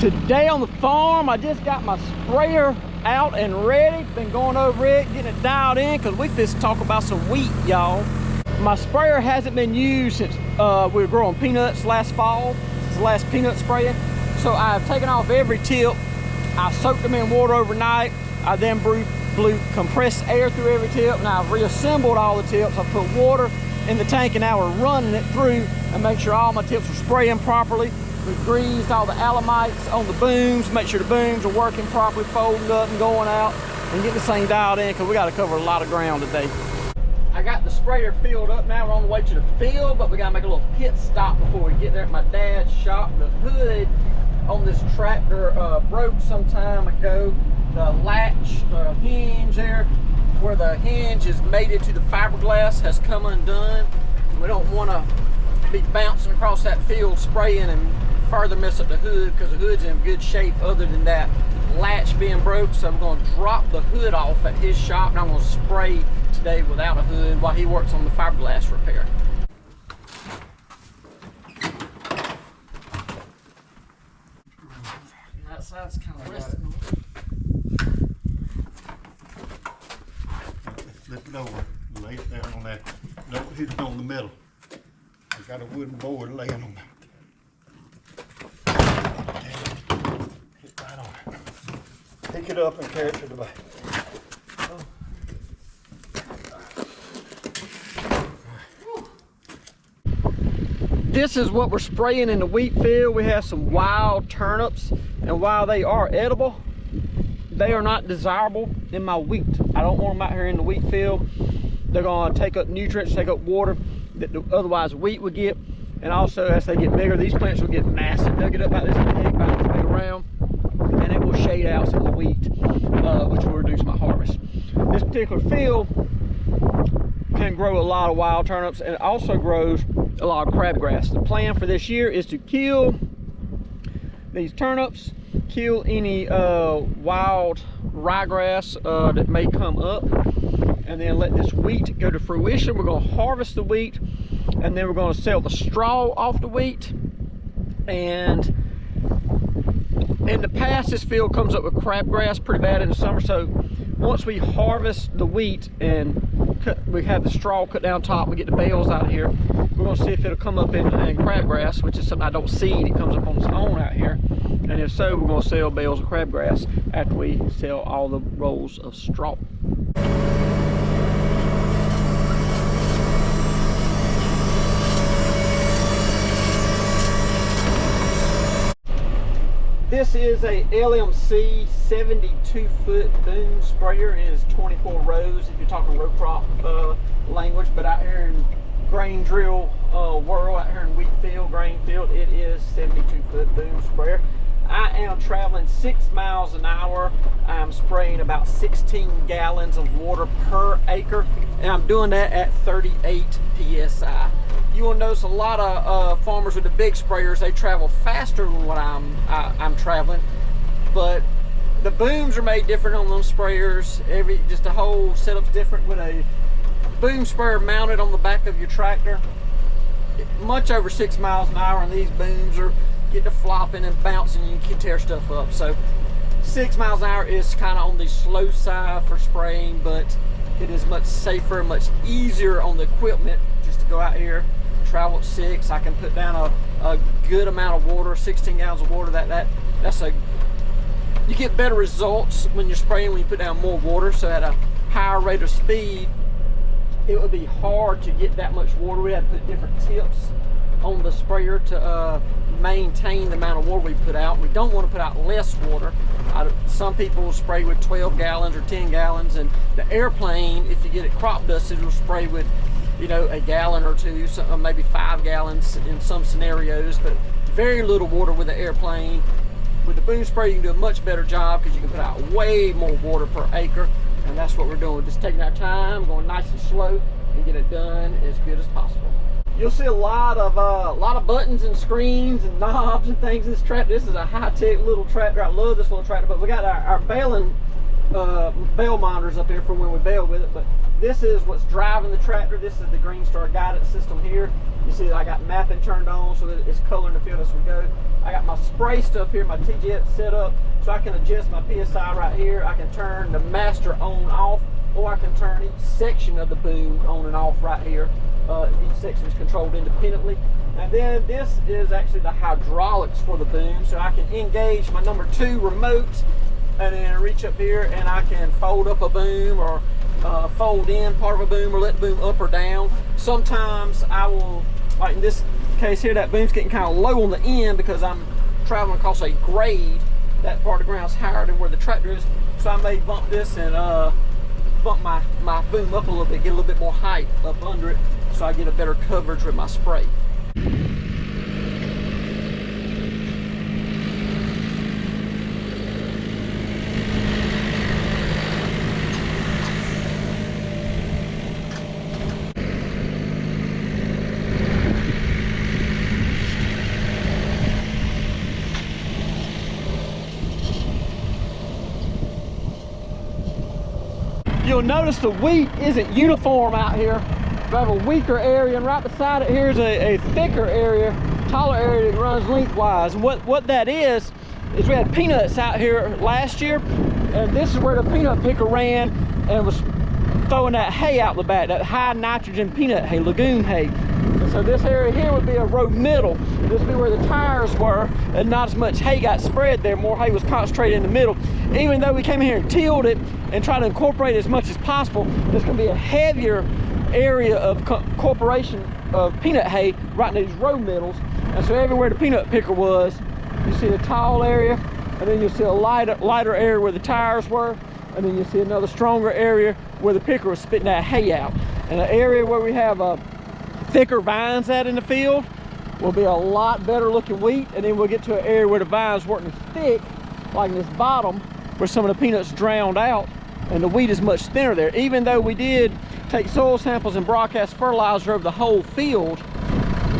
Today on the farm, I just got my sprayer out and ready. Been going over it, getting it dialed in, because we just talk about some wheat, y'all. My sprayer hasn't been used since we were growing peanuts last fall. It's the last peanut spraying. So I've taken off every tip. I soaked them in water overnight. I then blew compressed air through every tip, and I've reassembled all the tips. I put water in the tank, and now we're running it through and make sure all my tips are spraying properly. We've greased all the alamites on the booms, make sure the booms are working properly, folding up and going out, and get this thing dialed in, because we got to cover a lot of ground today. I got the sprayer filled up now. We're on the way to the field, but we got to make a little pit stop before we get there at my dad's shop. The hood on this tractor broke some time ago. The latch, the hinge there, where the hinge is mated to the fiberglass, has come undone. We don't want to be bouncing across that field spraying and further mess up the hood, because the hood's in good shape other than that latch being broke. So I'm going to drop the hood off at his shop, and I'm going to spray today without a hood while he works on the fiberglass repair. That side's kind of resting. Flip it over, lay it down on that. Don't hit it on the middle. I got a wooden board laying on that. Hit right on it. Pick it up and carry it to the back. This is what we're spraying in the wheat field. We have some wild turnips, and while they are edible, they are not desirable in my wheat. I don't want them out here in the wheat field. They're gonna take up nutrients, take up water that otherwise wheat would get. And also, as they get bigger, these plants will get massive. They'll get up about this big, about this big around, and it will shade out some of the wheat, which will reduce my harvest. This particular field can grow a lot of wild turnips, and it also grows a lot of crabgrass. The plan for this year is to kill these turnips, kill any wild ryegrass that may come up, and then let this wheat go to fruition. We're going to harvest the wheat, and then we're going to sell the straw off the wheat. And in the past, this field comes up with crabgrass pretty bad in the summer. So once we harvest the wheat and we have the straw cut down top, we get the bales out of here, we're going to see if it'll come up in crabgrass, which is something I don't seed. It comes up on its own out here. And if so, we're going to sell bales of crabgrass after we sell all the rolls of straw. This is a LMC 72-foot boom sprayer. It is 24 rows if you're talking row crop language, but out here in grain drill world, out here in wheat field, grain field, it is 72-foot boom sprayer. I am traveling 6 miles an hour. I'm spraying about 16 gallons of water per acre, and I'm doing that at 38 psi. You will notice a lot of farmers with the big sprayers, they travel faster than what I'm traveling, but the booms are made different on those sprayers. Just the whole setup's different. With a boom sprayer mounted on the back of your tractor, much over 6 miles an hour, and these booms are get to flopping and bouncing, and you can tear stuff up. So 6 miles an hour is kind of on the slow side for spraying, but it is much safer, much easier on the equipment just to go out here, travel at 6. I can put down a good amount of water, 16 gallons of water. You get better results when you're spraying when you put down more water. So at a higher rate of speed, it would be hard to get that much water. We had to put different tips on the sprayer to maintain the amount of water we put out. We don't want to put out less water. Some people will spray with 12 gallons or 10 gallons, and the airplane, if you get it crop dusted, will spray with, you know, a gallon or two, maybe 5 gallons in some scenarios, but very little water with the airplane. With the boom spray, you can do a much better job because you can put out way more water per acre, and that's what we're doing. Just taking our time, going nice and slow, and get it done as good as possible. You'll see a lot of buttons and screens and knobs and things in this tractor. This is a high-tech little tractor. I love this little tractor, but we got our baling bale monitors up here for when we bale with it. But this is what's driving the tractor. This is the Green Star guidance system here. You see I got mapping turned on so that it's coloring the field as we go. I got my spray stuff here, my TGX set up, so I can adjust my PSI right here. I can turn the master on off, or I can turn each section of the boom on and off right here. Each section is controlled independently. And then this is actually the hydraulics for the boom, so I can engage my number 2 remote and then reach up here and I can fold up a boom or fold in part of a boom or let the boom up or down. Sometimes I will, like in this case here, that boom's getting kind of low on the end because I'm traveling across a grade. That part of the ground's higher than where the tractor is, so I may bump this and bump my boom up a little bit, get a little bit more height up under it, so I get a better coverage with my spray. You'll notice the wheat isn't uniform out here. We have a weaker area, and right beside it here is a thicker area, taller area that runs lengthwise. And what that is we had peanuts out here last year, and this is where the peanut picker ran and was throwing that hay out the back, that high nitrogen peanut hay, lagoon hay. And so this area here would be a row middle. This would be where the tires were, and not as much hay got spread there. More hay was concentrated in the middle. Even though we came in here and tilled it and tried to incorporate as much as possible, there's going to be a heavier area of incorporation of peanut hay right in these row middles. And so everywhere the peanut picker was, you see the tall area, and then you see a lighter area where the tires were, and then you see another stronger area where the picker was spitting that hay out. And an area where we have thicker vines at in the field will be a lot better looking wheat, and then we'll get to an area where the vines weren't as thick, like in this bottom, where some of the peanuts drowned out, and the wheat is much thinner there. Even though we did take soil samples and broadcast fertilizer over the whole field,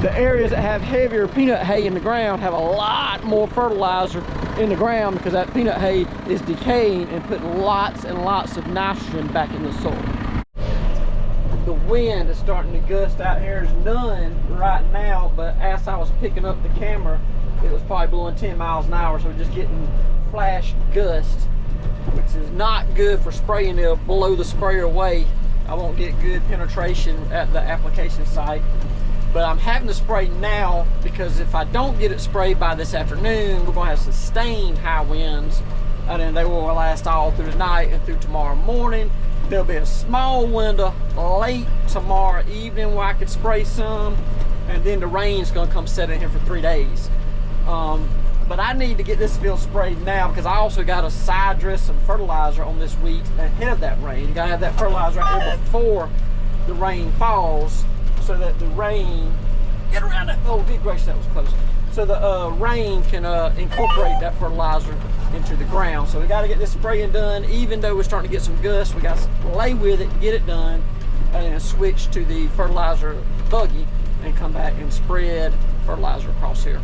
the areas that have heavier peanut hay in the ground have a lot more fertilizer in the ground because that peanut hay is decaying and putting lots and lots of nitrogen back in the soil. The wind is starting to gust out here. There's none right now, but as I was picking up the camera, it was probably blowing 10 miles an hour, so we're just getting flash gusts, which is not good for spraying. It'll blow the sprayer away. I won't get good penetration at the application site. But I'm having to spray now because if I don't get it sprayed by this afternoon, we're going to have sustained high winds, and then they will last all through the night and through tomorrow morning. There'll be a small window late tomorrow evening where I could spray some, and then the rain's going to come set in here for 3 days. But I need to get this field sprayed now because I also got to side dress some fertilizer on this wheat ahead of that rain. You got to have that fertilizer out there before the rain falls, so that the rain, get around that, oh good gracious, that was close. So the rain can incorporate that fertilizer into the ground. So we got to get this spraying done. Even though we're starting to get some gusts, we got to lay with it, get it done, and then switch to the fertilizer buggy and come back and spread fertilizer across here.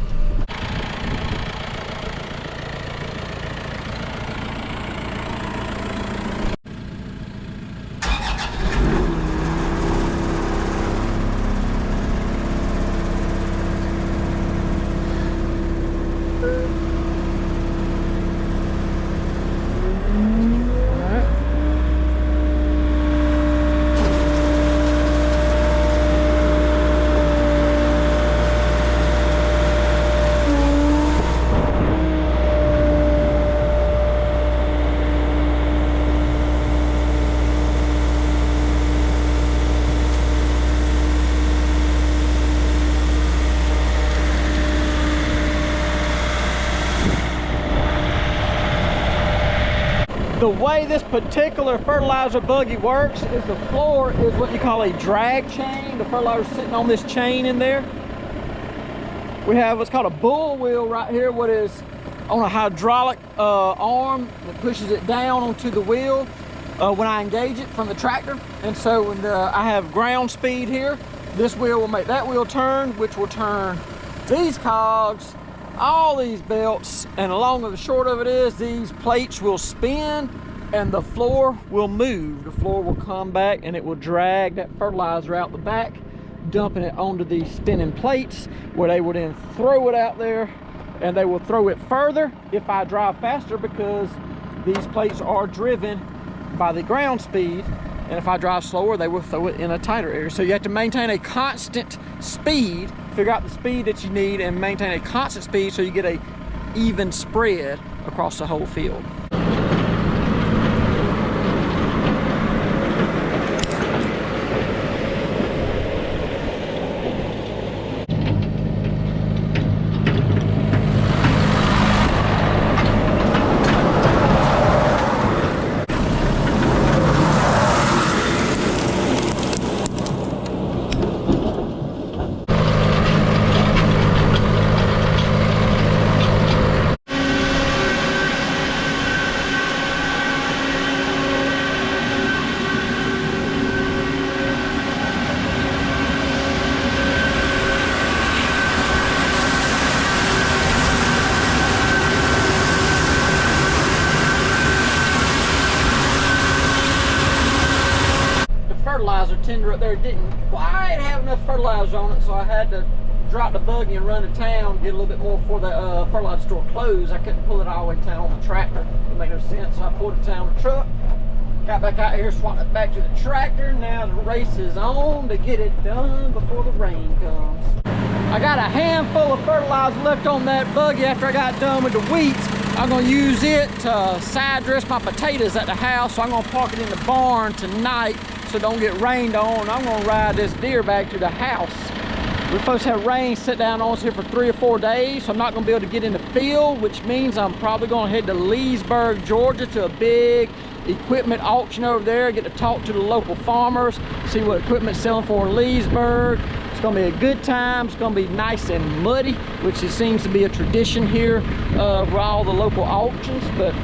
The way this particular fertilizer buggy works is the floor is what you call a drag chain. The fertilizer is sitting on this chain in there. We have what's called a bull wheel right here, what is on a hydraulic arm that pushes it down onto the wheel when I engage it from the tractor. And so when I have ground speed here, this wheel will make that wheel turn, which will turn these cogs, all these belts, and along with the short of it is these plates will spin and the floor will move. The floor will come back and it will drag that fertilizer out the back dumping it onto these spinning plates where they will then throw it out there, and they will throw it further if I drive faster, because these plates are driven by the ground speed, and if I drive slower they will throw it in a tighter area. So you have to maintain a constant speed, figure out the speed that you need and maintain a constant speed so you get a even spread across the whole field. Fertilizer tender up there didn't quite have enough fertilizer on it, so I had to drop the buggy and run to town, get a little bit more before the fertilizer store closed. I couldn't pull it all the way to town on the tractor. It made no sense, so I pulled it to town with the truck, got back out here, swapped it back to the tractor. Now the race is on to get it done before the rain comes. I got a handful of fertilizer left on that buggy after I got done with the wheat. I'm gonna use it to side dress my potatoes at the house, so I'm gonna park it in the barn tonight so it don't get rained on. I'm gonna ride this deer back to the house. We're supposed to have rain sit down on us here for 3 or 4 days, so I'm not gonna be able to get in the field, which means I'm probably gonna head to Leesburg, Georgia, to a big equipment auction over there, get to talk to the local farmers, see what equipment's selling for in Leesburg. It's gonna be a good time. It's gonna be nice and muddy, which it seems to be a tradition here for all the local auctions. But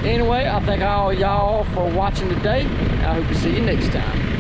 anyway, I thank all y'all for watching today. I hope to see you next time.